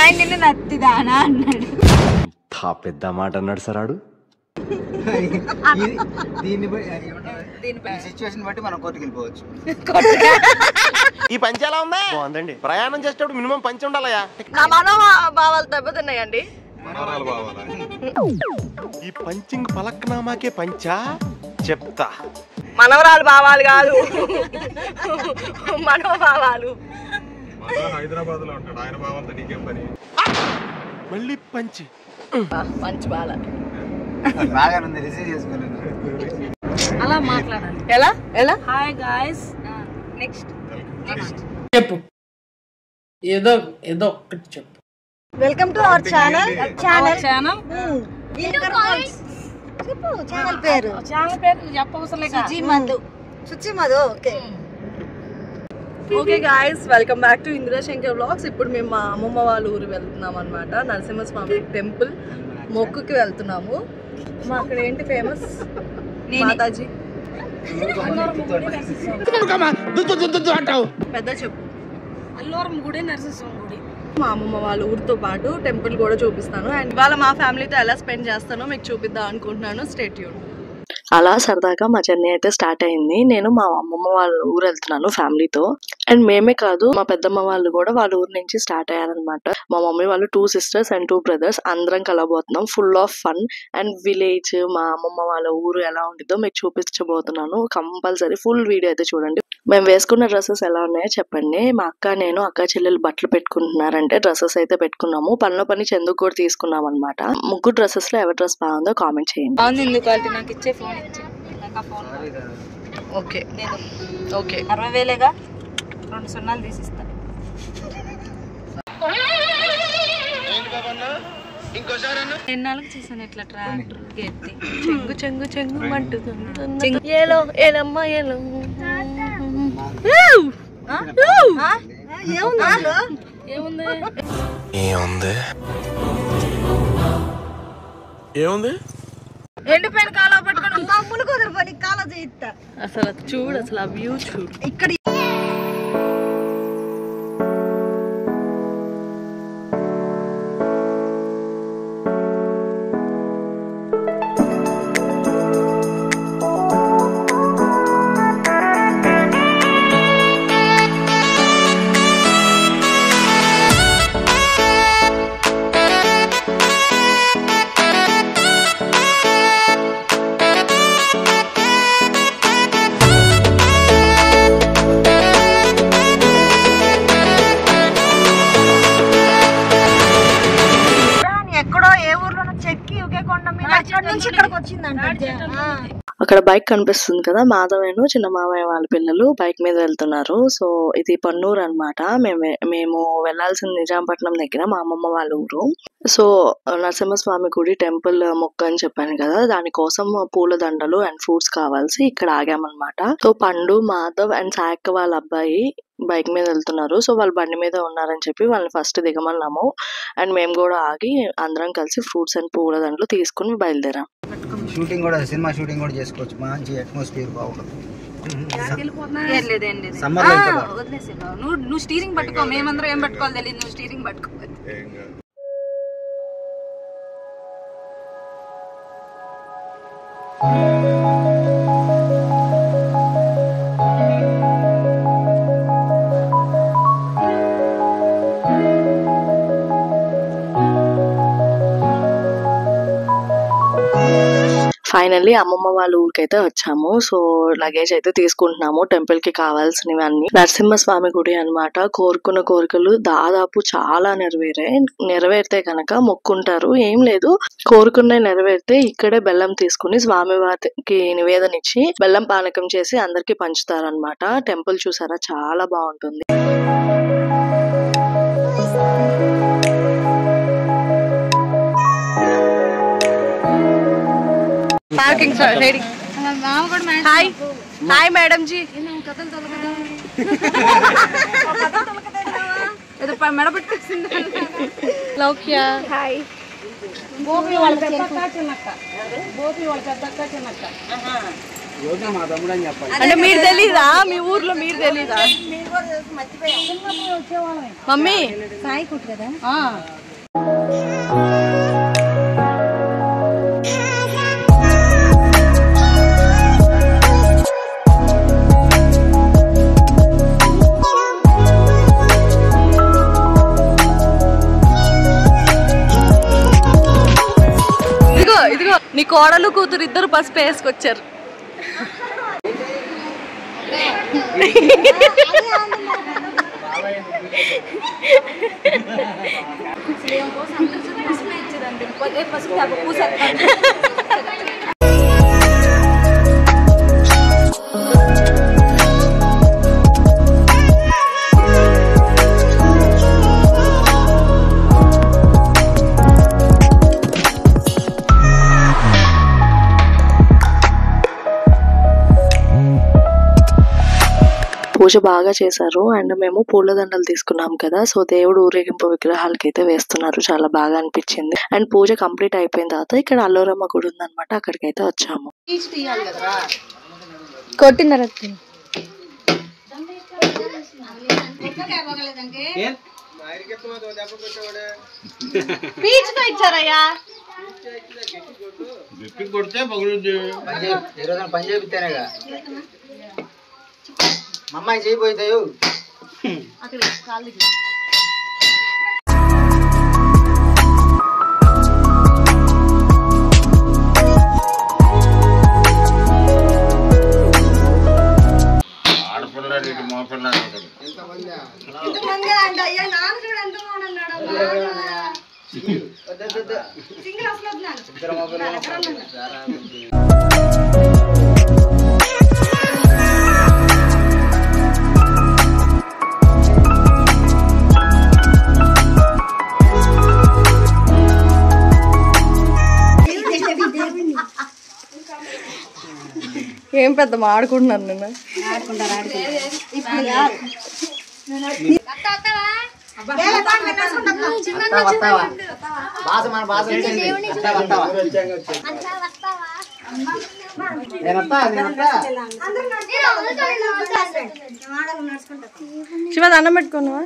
ఆయన నిన్ను నత్తిదానా అన్నాడు. పెద్ద మాట అన్నాడు సార్ ఆడు. దీన్ని సిచ్యువేషన్ బట్టి మనం కోర్టుకి వెళ్ళిపోవచ్చు. ఈ పంచి ఎలా ఉందా? బాగుందండి. ప్రయాణం చేసేటప్పుడు మినిమం పంచి ఉండాలయా. నా మనోభావాలు దెబ్బతిన్నాయండి. ఈ పంచింగ్ పలక్నామాకే పంచా చెప్తా. మనవరాలు భావాలు కాదు, మనోభావాలు. హైదరాబాద్ లో ఉంటాడు, ఆయన భావంతో నీకేం పని? మళ్ళీ పంచి మంచి బాల బాగానే రిసీవ్ చేసుకోలేదు. అలా మాట్లాడాలి. ఎలా ఎలా హాయ్ గాయ్స్. నెక్స్ట్ చెప్పు, ఏదో ఏదో ఒక్కటి చెప్పు. Welcome to our channel. Channel చెప్పు ఛానల్ పేరు. ఛానల్ పేరు చెప్పవసరం లేక Suchi Madhu. Okay guys, welcome back to Indrashankar vlogs. ఇప్పుడు మేము మా అమ్మమ్మ వాళ్ళ ఊరు వెళ్తున్నాం అనమాట. నరసింహస్వామి టెంపుల్ మొక్కుకి వెళ్తున్నాము. మా అక్కడ ఏంటి ఫేమస్? మాతాజీ. పెద్ద చెప్పు. అల్లూరం గుడి, నరసింహస్వామి గుడి. మా అమ్మమ్మ వాళ్ళ ఊరితో పాటు టెంపుల్ కూడా చూపిస్తాను. అండ్ ఇవాళ మా ఫ్యామిలీతో ఎలా స్పెండ్ చేస్తానో మీకు చూపిద్దాం అనుకుంటున్నాను. Stay tune. అలా సరదాగా మా జర్నీ అయితే స్టార్ట్ అయింది. నేను మా అమ్మమ్మ వాళ్ళ ఊరు వెళ్తున్నాను ఫ్యామిలీతో. అండ్ మేమే కాదు, మా పెద్దమ్మ వాళ్ళు కూడా వాళ్ళ ఊరు నుంచి స్టార్ట్ అయ్యారనమాట. మా మమ్మీ వాళ్ళు 2 sisters అండ్ 2 brothers అందరం కలబోతున్నాం. Full of fun and village. మా అమ్మమ్మ వాళ్ళ ఊరు ఎలా ఉంటుందో మీకు చూపించబోతున్నాను. కంపల్సరీ ఫుల్ వీడియో అయితే చూడండి. మేము వేసుకున్న డ్రెస్సెస్ ఎలా ఉన్నాయో చెప్పండి. మా అక్క చెల్లెలు బట్టలు పెట్టుకుంటున్నారంటే డ్రెస్సెస్ అయితే పెట్టుకున్నాము. పనిలో పని చందుకు కూడా తీసుకున్నాం అనమాట. ముగ్గురు డ్రెస్సెస్ లో ఎవరి డ్రెస్ బాగుందో కామెంట్ చేయండి. నాకు ఇచ్చే ఫోన్ ఇచ్చే నాకు ఆ ఫోన్. ఓకే నేను ఓకే 60,000గా 2 సున్నాలు తీసిస్తా. ఎన్నాళ్ళకి చేశాను ఇట్లా ట్రాక్టర్ ఎత్తి చెంగు చెంగు చెంగు మంటుంది. ఏలో ఏలమ్మ ఏలో. ఏముంది ఎండిపోయిన కాలువ పట్టుకొని అసలు చూడు, అసలు ఆ వ్యూ చూడు. ఇక్కడ అక్కడ బైక్ కనిపిస్తుంది కదా, మాధవేను చిన్న మామయ్య వాళ్ళ పిల్లలు బైక్ మీద వెళ్తున్నారు. సో ఇది పన్నూరు అనమాట. మేము వెళ్లాల్సిన నిజాంపట్నం దగ్గర మా అమ్మమ్మ వాళ్ళ ఊరు. సో నరసింహస్వామి గుడి టెంపుల్ మొక్క అని చెప్పాను కదా, దానికోసం పూల దండలు అండ్ ఫ్రూట్స్ కావాల్సి ఇక్కడ ఆగామన్నమాట. సో పండు, మాధవ్ అండ్ సాయక్క వాళ్ళ అబ్బాయి బైక్ మీద వెళ్తున్నారు. సో వాళ్ళు బండి మీద ఉన్నారని చెప్పి వాళ్ళని ఫస్ట్ దిగమన్నాము. అండ్ మేము కూడా ఆగి అందరం కలిసి ఫ్రూట్స్ అండ్ పూల దండలు తీసుకుని బయలుదేరాం. షూటింగ్ కూడా, సినిమా షూటింగ్ కూడా చేసుకోవచ్చు. మంచి అట్మాస్ఫియర్ బాగుంటుంది. నువ్వు స్టీరింగ్ పట్టుకో, మేమందరం ఏం పట్టుకోవాలి తెలియదు, నువ్వు స్టీరింగ్ పట్టుకో. ఫైనల్లీ అమ్మమ్మ వాళ్ళ ఊరికైతే వచ్చాము. సో లగేజ్ అయితే తీసుకుంటున్నాము. టెంపుల్ కి కావాల్సినవన్నీ. నరసింహస్వామి గుడి అన్నమాట. కోరుకున్న కోరికలు దాదాపు చాలా నెరవేరితే కనుక మొక్కుంటారు. ఏం లేదు, కోరుకున్న నెరవేరితే ఇక్కడే బెల్లం తీసుకుని స్వామి వారికి నివేదన ఇచ్చి బెల్లం పానకం చేసి అందరికి పంచుతారనమాట. టెంపుల్ చూసారా, చాలా బాగుంటుంది. Parking ready. Hi hi madam ji. మెడబెట్టేసింది లౌక్య. హాయ్. గోపి వాళ్ళ పెద్దక్క చిన్నక్క. గోపి వాళ్ళ పెద్దక్క చిన్నక్క. అంటే మీరు తెలీదా? మీ ఊర్లో మీరు తెలీదా? మమ్మీ సాయి కుట్టు కదా. ఇదిగో ఇదిగో నీ కోడలు కూతురు ఇద్దరు పసుపు వేసుకొచ్చారు. పూజ బాగా చేశారు అండ్ మేము పూలదండలు తీసుకున్నాం కదా, సో దేవుడు ఊరేగింపు విగ్రహాలకి అయితే వేస్తున్నారు. చాలా బాగా అనిపించింది. అండ్ పూజ కంప్లీట్ అయిపోయిన తర్వాత ఇక్కడ అల్లోరమ్మ గుడి ఉందన్నమాట, అక్కడికైతే వచ్చాము. కొట్టినారు ఇచ్చారయ్యా పని చేపిస్తేనేగా అమ్మాయి చేయబోతాయో. ఏం పెద్ద ఆడుకుంటున్నాను నేను. శివ దండం పెట్టుకున్నావా?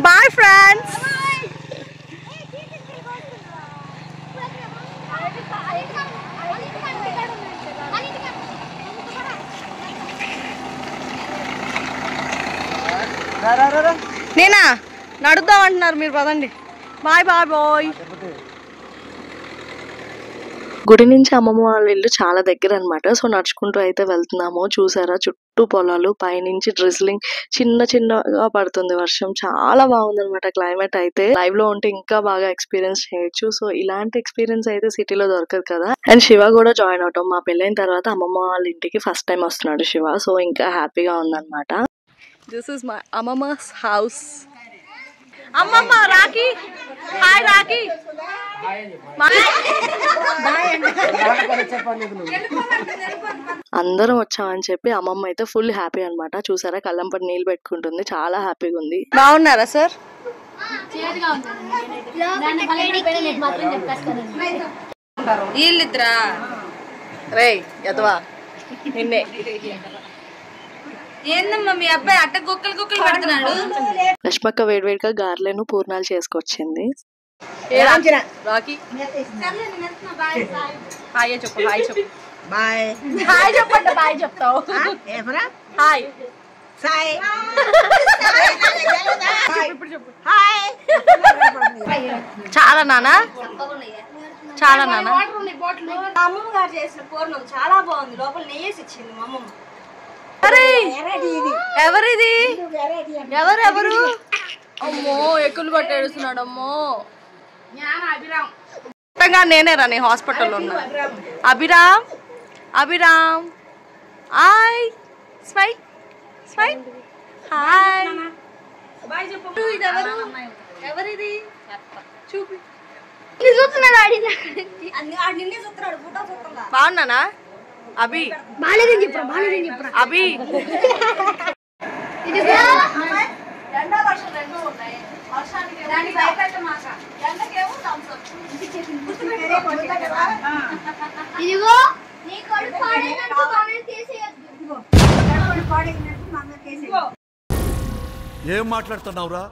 Bye friends. నేనా నడుద్దాం అంటున్నారు మీరు, పదండి. Bye bye bye. గుడి నుంచి అమ్మమ్మ వాళ్ళ ఇల్లు చాలా దగ్గర అనమాట, సో నడుచుకుంటూ అయితే వెళ్తున్నాము. చూసారా చుట్టూ పొలాలు, పైనుంచి డ్రిజ్లింగ్ చిన్న చిన్నగా పడుతుంది వర్షం. చాలా బాగుంది అనమాట క్లైమేట్ అయితే. లైవ్ లో ఉంటే ఇంకా బాగా ఎక్స్పీరియన్స్ చేయొచ్చు. సో ఇలాంటి ఎక్స్పీరియన్స్ అయితే సిటీలో దొరకదు కదా. అండ్ శివ కూడా జాయిన్ అవటం, మా పెళ్ళైన తర్వాత అమ్మమ్మ వాళ్ళ ఇంటికి ఫస్ట్ టైం వస్తున్నాడు శివ, సో ఇంకా హ్యాపీగా ఉందన్నమాట. This is my అమ్మమ్మస్ house. అమ్మమ్మ రాఖీ, హాయ్ రాఖీ. అందరం వచ్చామని చెప్పి అమ్మమ్మ అయితే ఫుల్ హ్యాపీ అనమాట. చూసారా కళ్ళంపటి నీళ్ళు పెట్టుకుంటుంది, చాలా హ్యాపీగా ఉంది. బాగున్నారా సార్? వీళ్ళిద్దరా రే యదవా నిన్నే. ఏందమ్మా మీ అబ్బాయి అట్ట కుక్కలు కుక్కలు పెడుతున్నాడు? లక్ష్మక్క వేడివేడిగా గార్లను పూర్ణాలు చేసుకొచ్చింది. రాఖీ హాయ్ చెప్పు, హాయ్ చెప్పు. బాయ్ హాయ్ చెప్పండి. బాయ్ చెప్తావు. హాయ్ ఇప్పుడు చెప్పు. చాలా నానా, చాలా నానా. అమ్మమ్మ గారు చేసిన పూర్ణం చాలా బాగుంది, లోపల నెయ్యేసి ఇచ్చింది మా అమ్మమ్మ. ఎవరిది? ఎవరెవరు? అమ్మో ఎక్కులు పట్టేస్తున్నాడు. అమ్మో నేనేరా నీ హాస్పిటల్లో ఉన్నా. Abhiram, Abhiram hi smile smile hi. ఎవరిది చూపి. బాగున్నానా? అభి అభి రెండో వర్షం రెండు ఉన్నాయి. వర్షానికి ఇదిగో నీ కొడుకు పాడైనట్టు కామెంట్ చేసేయొద్దు. ఏం మాట్లాడుతున్నావురా?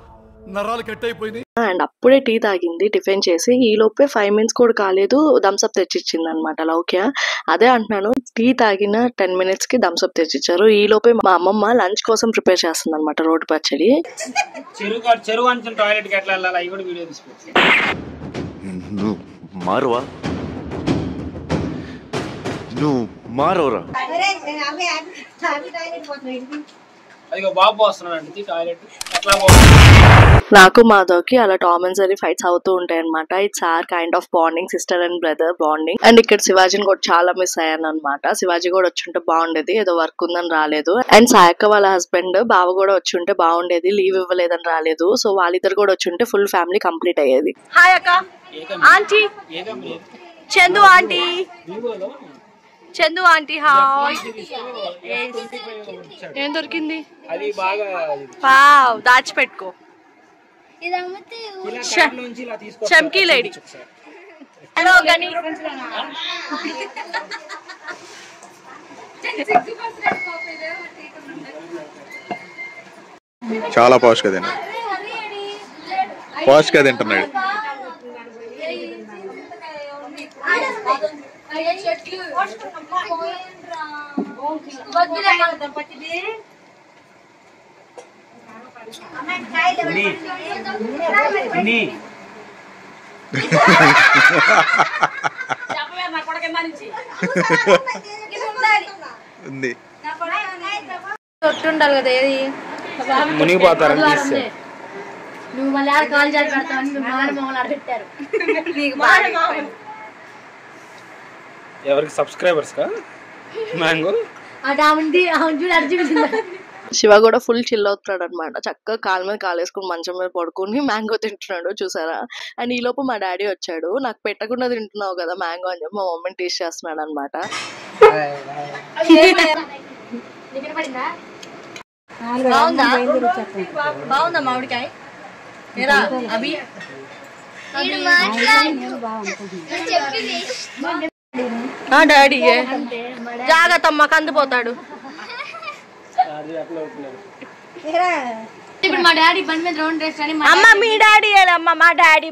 నరాలు కట్ అయిపోయింది. అండ్ అప్పుడే టీ తాగింది టిఫిన్ చేసి. ఈ లోపే 5 minutes కూడా కాలేదు థమ్స్అప్ తెచ్చిచ్చింది అనమాట లౌక్య. అదే అంటున్నాను, టీ తాగిన 10 minutes కి థమ్స్అప్ తెచ్చిచ్చారు. ఈ లోపే మా అమ్మమ్మ లంచ్ కోసం ప్రిపేర్ చేస్తుంది అనమాట రోటి పచ్చడి. చెరువు అంచున టాయిలెట్ కి ఎట్లా వెళ్ళాలి అవి కూడా వీడియో తీసుకోవచ్చు. నువ్వు మారువా, నువ్వు మారవరా. అదిగో బాబు వస్తున్నాడు టాయిలెట్ ఎట్లా నాకు మాధవ్కి అలా టామ్ అండ్ జెర్రీ ఫైట్స్ అవుతూ ఉంటాయి అనమాట. It's our kind of bonding, sister and brother bonding. And ఇక్కడ శివాజీని కూడా చాలా మిస్ అయ్యాను అనమాట. శివాజీ కూడా వచ్చుంటే బాగుండేది, ఏదో వర్క్ ఉందని రాలేదు. అండ్ సాయక్క వాళ్ళ హస్బెండ్ బావ కూడా వచ్చుంటే బాగుండేది, లీవ్ ఇవ్వలేదని రాలేదు. సో వాళ్ళిద్దరు కూడా వచ్చుంటే ఫుల్ ఫ్యామిలీ కంప్లీట్ అయ్యేది. హాయ్ అక్క, aunty, Chandu aunty, Chandu aunty hi. ఏం దొరికింది? అది బాగా వావ్, దాచిపెట్టుకో. చమ్కీ లేడీ. హలో గని. చాలా పాష్ గా తిన్నా, పాష్ గా తింటున్నాడు. ఉండాలి కదా, ఏది మునిగిపోతారని తీస్తే నువ్వు మళ్ళీ ఆడ కాల్ జారి పెడతావని మమ్మల్ని ఆడబెట్టారు. ఎవరికి సబ్స్క్రైబర్స్ కా మ్యాంగో శివ కూడా ఫుల్ చిల్ అవుతున్నాడు అనమాట. చక్కగా కాలు మీద కాలేసుకుని మంచం మీద పడుకుని మ్యాంగో తింటున్నాడు చూసారా. అండ్ ఈ లోపు మా డాడీ వచ్చాడు. నాకు పెట్టకుండా తింటున్నావు కదా మ్యాంగో అని చెప్పి మా మమ్మీని టీచ్ చేస్తున్నాడు అనమాట. బాగుందా మామిడికాయ? అభి డాడీ జాగ్రత్త అమ్మ కందిపోతాడు. ఇప్పుడు మా డాడీ బండి మీద రౌండ్ రేస్ అని అమ్మ మీ డాడీ అమ్మ, మా డాడీ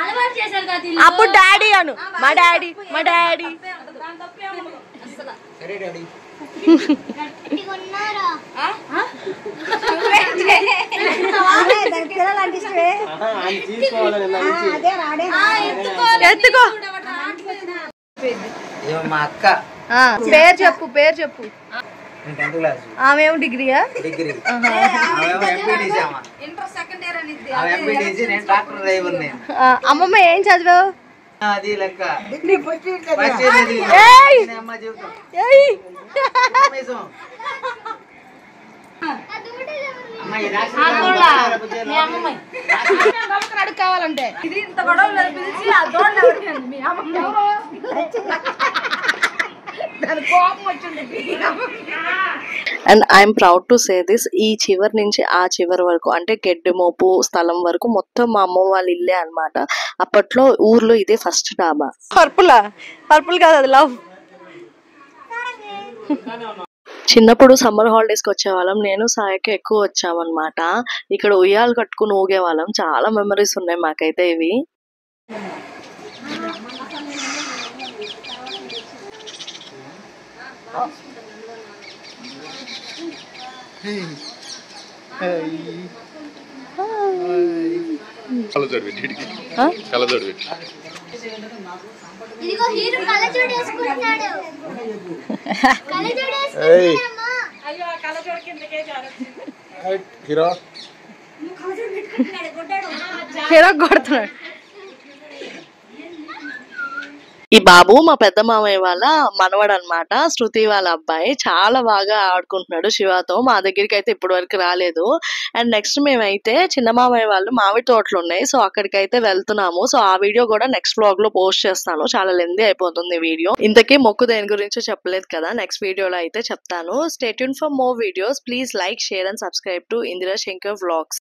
అలవాటు చేశారు కదా. అప్పుడు డాడీ అను, మా డాడీ ఎత్తుకో. మా అక్క పేరు చెప్పు. 10th class. ఆమె డిగ్రీయా? డిగ్రీ. అమ్మమ్మ ఏం చదివావు? అది లెక్క. కావాలంటే ఇది ఇంత గొడవ పిలిచి ఆ దోళ్ళు మీ అమ్మ and I'm proud to say this, ఈ చివరి నుంచి ఆ చివరి వరకు అంటే గెడ్డి మోపు స్థలం వరకు మొత్తం మా అమ్మ వాళ్ళ ఇల్లే అనమాట. అప్పట్లో ఊర్లో ఇదే ఫస్ట్ డాబా. పర్పుల్ కాదు, అది లవ్. చిన్నప్పుడు సమ్మర్ హాలిడేస్ కి వచ్చేవాళ్ళం. నేను సాయకి ఎక్కువ వచ్చామన్నమాట. ఇక్కడ ఉయ్యాలు కట్టుకుని ఊగేవాళ్ళం. చాలా మెమరీస్ ఉన్నాయి మాకైతే ఇవి. ఇదిగో హీరో కళ్ళజోడు వేసుకుంటున్నాడు. హీరో కొడుతున్నాడు. ఈ బాబు మా పెద్ద మామయ్య వాళ్ళ మనవడు అనమాట, శృతి వాళ్ళ అబ్బాయి. చాలా బాగా ఆడుకుంటున్నాడు శివతో. మా దగ్గరికి అయితే ఇప్పటి వరకు రాలేదు. అండ్ నెక్స్ట్ మేమైతే చిన్న మామయ్య వాళ్ళు మామిడి తోటలు ఉన్నాయి, సో అక్కడికైతే వెళ్తున్నాము. సో ఆ వీడియో కూడా నెక్స్ట్ వ్లాగ్ లో పోస్ట్ చేస్తాను. చాలా లెందీ అయిపోతుంది వీడియో. ఇంతకీ మొక్కు దేని గురించో చెప్పలేదు కదా, నెక్స్ట్ వీడియోలో అయితే చెప్తాను. Stay tune for more videos. Please like, share and subscribe to Indira Shankar vlogs.